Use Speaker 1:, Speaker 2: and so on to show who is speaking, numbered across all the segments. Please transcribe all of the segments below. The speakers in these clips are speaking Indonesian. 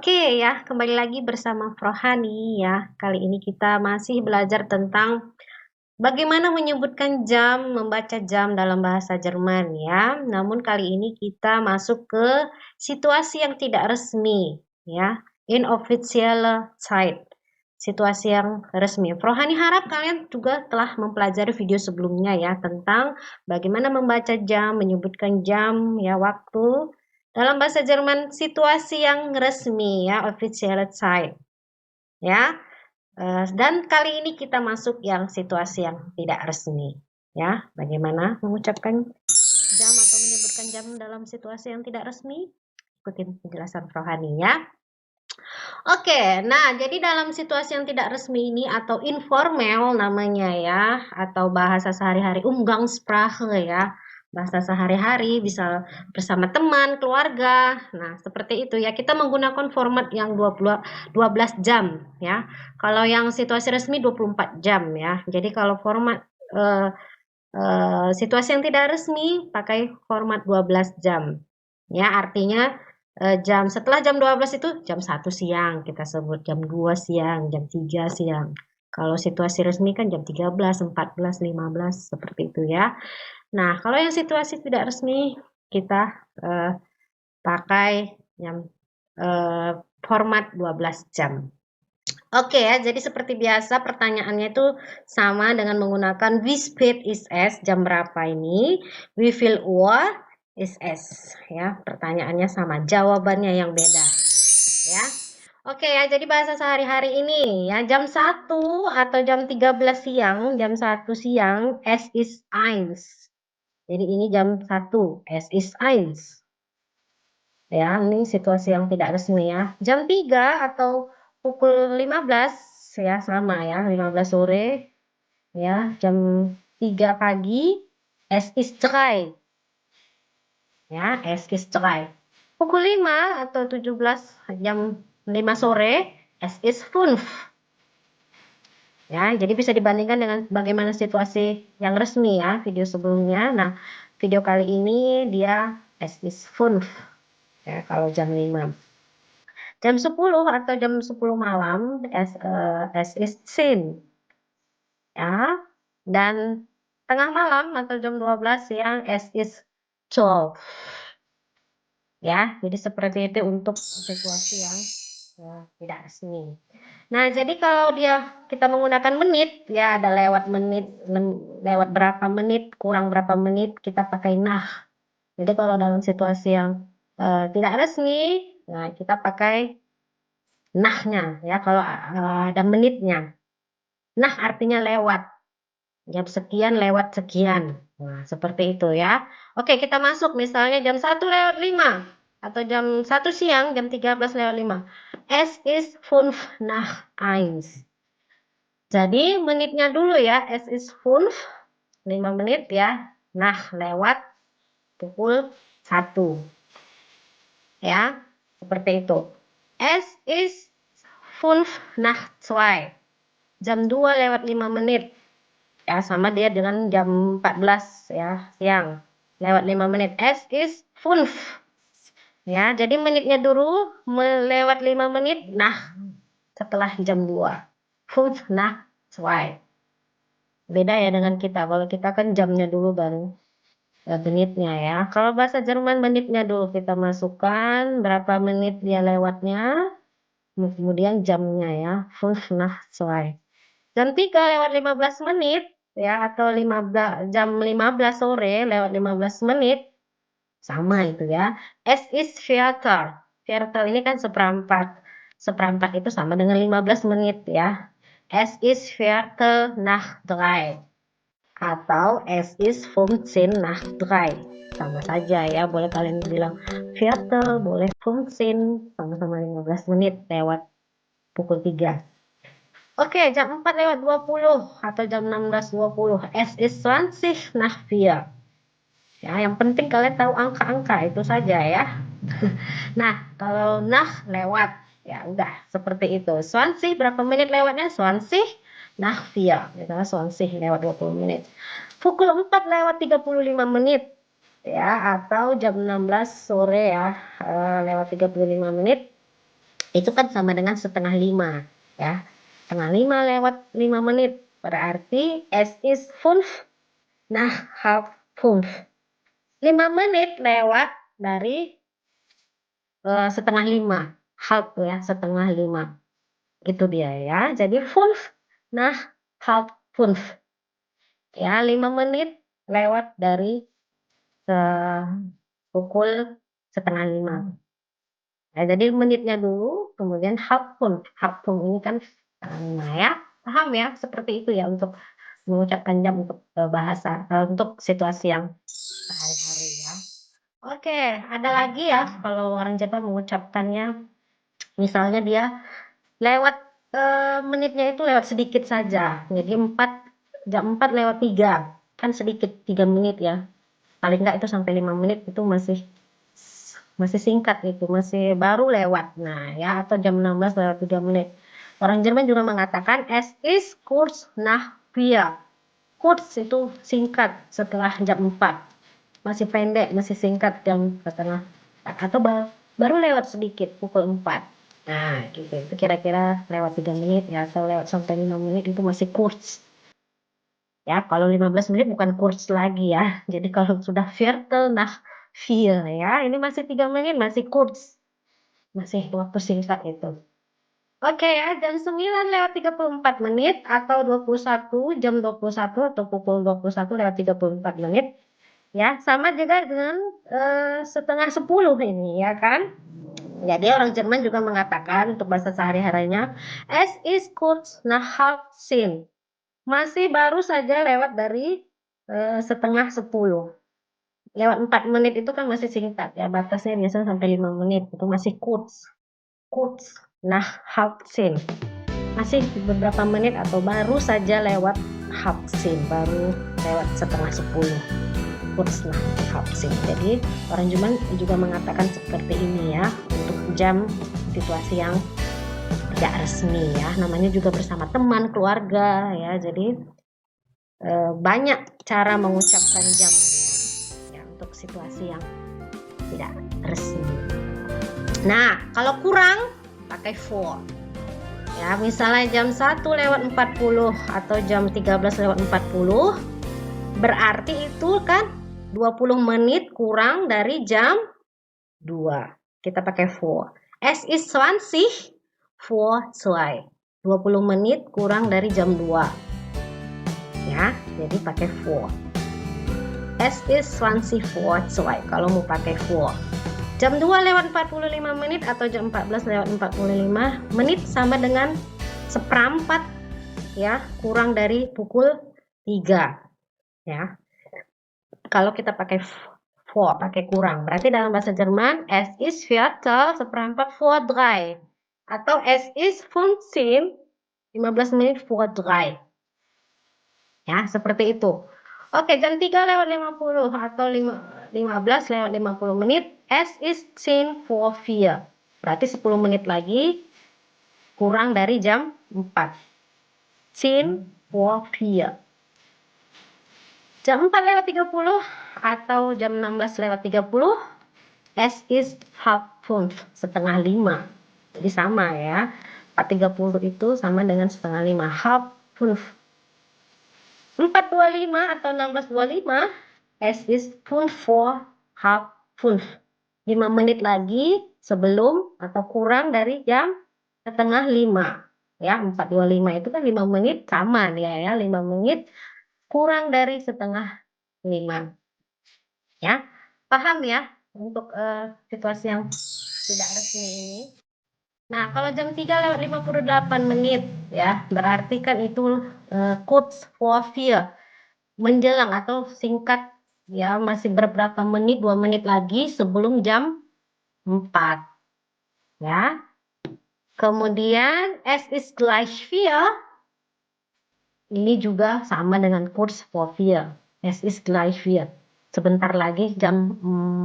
Speaker 1: Oke ya, kembali lagi bersama Rohani ya. Kali ini kita masih belajar tentang bagaimana menyebutkan jam, membaca jam dalam bahasa Jerman ya. Namun kali ini kita masuk ke situasi yang tidak resmi ya. Inoffizielle Zeit. Situasi yang resmi. Rohani harap kalian juga telah mempelajari video sebelumnya ya tentang bagaimana membaca jam, menyebutkan jam ya, waktu dalam bahasa Jerman, situasi yang resmi ya, officielle Zeit ya. Dan kali ini kita masuk yang situasi yang tidak resmi ya. Bagaimana mengucapkan jam atau menyebutkan jam dalam situasi yang tidak resmi? Ikutin penjelasan Rohani ya. Oke, nah jadi dalam situasi yang tidak resmi ini atau informal namanya ya, atau bahasa sehari-hari Umgangssprache ya, bahasa sehari-hari bisa bersama teman, keluarga. Nah, seperti itu ya. Kita menggunakan format yang 12 jam ya. Kalau yang situasi resmi 24 jam ya. Jadi kalau format situasi yang tidak resmi pakai format 12 jam. Ya, artinya setelah jam 12 itu jam 1 siang kita sebut, jam 2 siang, jam 3 siang. Kalau situasi resmi kan jam 13, 14, 15 seperti itu ya. Nah, kalau yang situasi tidak resmi kita pakai yang format 12 jam. Oke ya, jadi seperti biasa pertanyaannya itu sama dengan menggunakan wie spät ist es, jam berapa ini, wie viel Uhr ist es, ya, pertanyaannya sama, jawabannya yang beda, ya. Oke ya, jadi bahasa sehari-hari ini ya, jam 1 atau jam 13 siang, jam 1 siang, es ist eins. Jadi ini jam 1, es ist eins. Ya, ini situasi yang tidak resmi ya. Jam 3 atau pukul 15 ya, sama ya, 15 sore ya, jam 3 pagi, es ist drei. Ya, es ist drei. Pukul 5 atau 17 jam 5 sore, es ist fünf. Ya, jadi bisa dibandingkan dengan bagaimana situasi yang resmi ya, video sebelumnya. Nah, video kali ini dia es ist fünf. Ya, kalau jam 5. Jam 10 atau jam 10 malam es ist 10 ya. Dan tengah malam atau jam 12 siang es ist 12 ya. Jadi seperti itu untuk situasi yang tidak resmi. Nah, jadi kalau kita menggunakan menit ya, ada lewat menit, lewat berapa menit, kurang berapa menit, kita pakai nah. Jadi kalau dalam situasi yang tidak resmi, nah kita pakai nahnya ya, kalau ada menitnya. Nah artinya lewat. Jam sekian lewat sekian. Nah, seperti itu ya. Oke, kita masuk misalnya jam 1 lewat 5 atau jam 1 siang jam 13 lewat 5. Es ist 5 nach 1. Jadi menitnya dulu ya, es ist 5, 5 menit ya. Nah, lewat pukul 1. Ya, seperti itu. Es ist 5 nach 2. Jam 2 lewat 5 menit. Ya, sama dia dengan jam 14 ya, siang. Lewat 5 menit. Es ist 5. Ya, jadi menitnya dulu lewat 5 menit. Nah, setelah jam 2. 5 nach 2. Beda ya dengan kita. Kalau kita kan jamnya dulu baru menitnya ya. Kalau bahasa Jerman menitnya dulu kita masukkan berapa menit dia lewatnya. Kemudian jamnya ya. 5 nach 2. Jam 3 lewat 15 menit ya, atau jam 15 sore lewat 15 menit, sama itu ya. Es ist Viertel. Viertel ini kan seperempat. Seperempat itu sama dengan 15 menit ya. Es ist Viertel nach 3. Atau es ist 15 nach 3. Sama saja ya, boleh kalian bilang Viertel, boleh 15, sama-sama 15 menit lewat pukul 3. Oke, jam 4 lewat 20 atau jam 16.20. Es ist 20 nach 4. Ya, yang penting kalian tahu angka-angka itu saja ya. Nah, kalau nah lewat, ya udah seperti itu. 20 berapa menit lewatnya? 20 nach 4. Ya, 20 lewat 20 menit. Pukul 4 lewat 35 menit. Ya, atau jam 16 sore ya, lewat 35 menit. Itu kan sama dengan setengah 5, ya. Setengah 5 lewat 5 menit, berarti es ist 5 nach halb 5. 5 menit lewat dari setengah 5, halb ya, setengah 5. Itu dia ya. Jadi 5 nach halb 5. Ya, 5 menit lewat dari pukul setengah 5. Ya, jadi menitnya dulu, kemudian halbpun. Halbpun ini kan setengah ya. Paham ya? Seperti itu ya untuk mengucapkan jam untuk bahasa, untuk situasi yang sehari-hari ya. Oke, ada lagi ya kalau orang Jepang mengucapkannya, misalnya dia lewat menitnya itu lewat sedikit saja. Jadi jam 4 lewat 3 kan sedikit, 3 menit ya. Paling enggak itu sampai 5 menit itu masih singkat, itu masih baru lewat. Nah ya, atau jam 16 lewat 3 menit. Orang Jerman juga mengatakan es ist kurz nach 4. Kurz itu singkat setelah jam 4. Masih pendek, masih singkat jam setengah, atau baru lewat sedikit pukul 4. Nah, gitu. Itu kira-kira lewat 3 menit ya, atau lewat sampai 5 menit itu masih kurz. Ya, kalau 15 menit bukan kurz lagi ya. Jadi kalau sudah Viertel nach 4 ya, ini masih 3 menit, masih kurz. Masih waktu singkat itu. Oke ya, jam 9 lewat 34 menit atau 21, jam 21 atau pukul 21 lewat 34 menit. Ya, sama juga dengan setengah 10 ini ya kan. Jadi orang Jerman juga mengatakan untuk bahasa sehari-harinya, es ist kurz nach halb 10. Masih baru saja lewat dari setengah 10. Lewat 4 menit itu kan masih singkat ya, batasnya biasanya sampai 5 menit, itu masih kurz. Kurz nach halb 10. Masih beberapa menit atau baru saja lewat halb 10, baru lewat setengah 10. Kurz nach halb 10. Jadi orang Jerman juga mengatakan seperti ini ya, untuk jam situasi yang tidak resmi ya, namanya juga bersama teman, keluarga ya. Jadi banyak cara mengucapkan jam ya, untuk situasi yang tidak resmi. Nah, kalau kurang pakai for. Ya, misalnya jam 1 lewat 40 atau jam 13 lewat 40, berarti itu kan 20 menit kurang dari jam 2. Kita pakai for. Es ist 20 vor 2. 20 menit kurang dari jam 2. Ya, jadi pakai for. Es ist 20 vor 2 kalau mau pakai for. Jam 2 lewat 45 menit atau jam 14 lewat 45 menit sama dengan seperempat ya, kurang dari pukul 3 ya. Kalau kita pakai vor, pakai kurang, berarti dalam bahasa Jerman es ist Viertel seperempat vor 3 atau es ist 15 menit vor 3 ya, seperti itu. Oke, jam 3 lewat 50 atau 15 lewat 50 menit, es ist 10 vor 4. Berarti 10 menit lagi kurang dari jam 4. 10 vor 4. Jam 4 lewat 30 atau jam 16 lewat 30, es ist halb 5, setengah 5. Jadi sama ya, 4.30 itu sama dengan setengah 5, halb 5. 4.25 atau 16.25, es ist 5 vor halb 5. 5 menit lagi sebelum atau kurang dari jam setengah 5. Ya, 4.25 itu kan 5 menit sama ya, 5 menit kurang dari setengah 5. Ya, paham ya untuk situasi yang tidak resmi ini. Nah, kalau jam 3 lewat 58 menit ya, berarti kan itu kurz vor 4, menjelang atau singkat ya, masih beberapa menit, 2 menit lagi sebelum jam 4 ya. Kemudian es ist gleich 4, ini juga sama dengan kurz vor 4. Es ist gleich 4. Sebentar lagi jam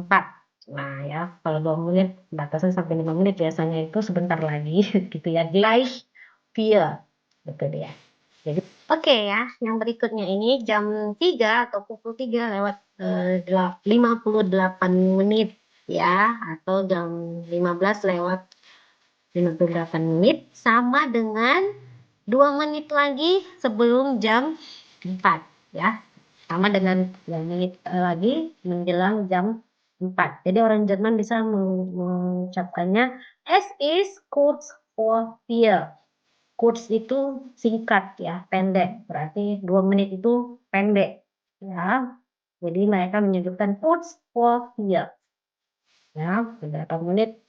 Speaker 1: 4. Nah ya, kalau 2 menit batasan sampai 5 menit biasanya itu sebentar lagi gitu ya. Gleich 4. Betul dia. Jadi oke ya, yang berikutnya ini jam 3 atau pukul 3 lewat 58 menit ya, atau jam 15 lewat 58 menit sama dengan 2 menit lagi sebelum jam 4 ya. Sama dengan 2 menit lagi menjelang jam 4. Jadi orang Jerman bisa mengucapkannya es ist kurz vor 4. Kurz itu singkat ya, pendek. Berarti 2 menit itu pendek ya. Jadi mereka menyebutkan kurz vor 4 ya, beberapa menit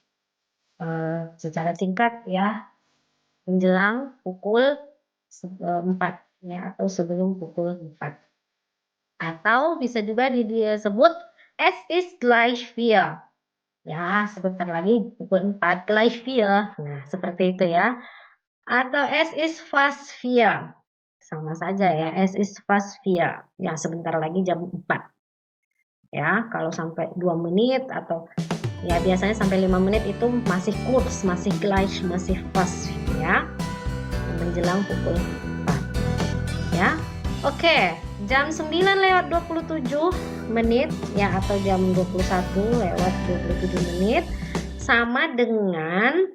Speaker 1: secara singkat ya, menjelang pukul 4 ya, atau sebelum pukul 4. Atau bisa juga disebut es ist gleich 4. Ya, sebentar lagi pukul 4 gleich 4. Nah, seperti itu ya. Atau es ist fast 4. Sama saja ya, es ist fast 4. Ya, sebentar lagi jam 4. Ya, kalau sampai 2 menit atau ya biasanya sampai 5 menit itu masih kurz, masih gleich, masih fast ya. Menjelang pukul 4. Ya. Oke, jam 9:27 ya, atau jam 21:27 sama dengan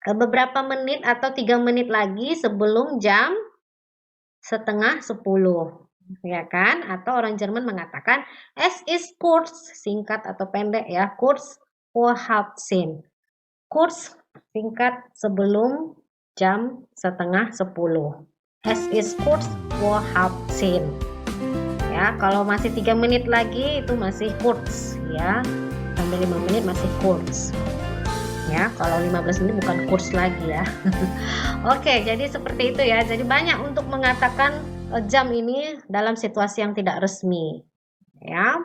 Speaker 1: beberapa menit atau 3 menit lagi sebelum jam setengah 10 ya kan, atau orang Jerman mengatakan es ist kurz, singkat atau pendek ya, kurz vor halb 10. Kurz singkat sebelum jam setengah 10. Es ist kurz vor halb 10. Ya, kalau masih 3 menit lagi itu masih kurz ya. Sampai 5 menit masih kurz. Ya, kalau 15 menit bukan kurz lagi ya. Oke, jadi seperti itu ya. Jadi banyak untuk mengatakan jam ini dalam situasi yang tidak resmi. Ya.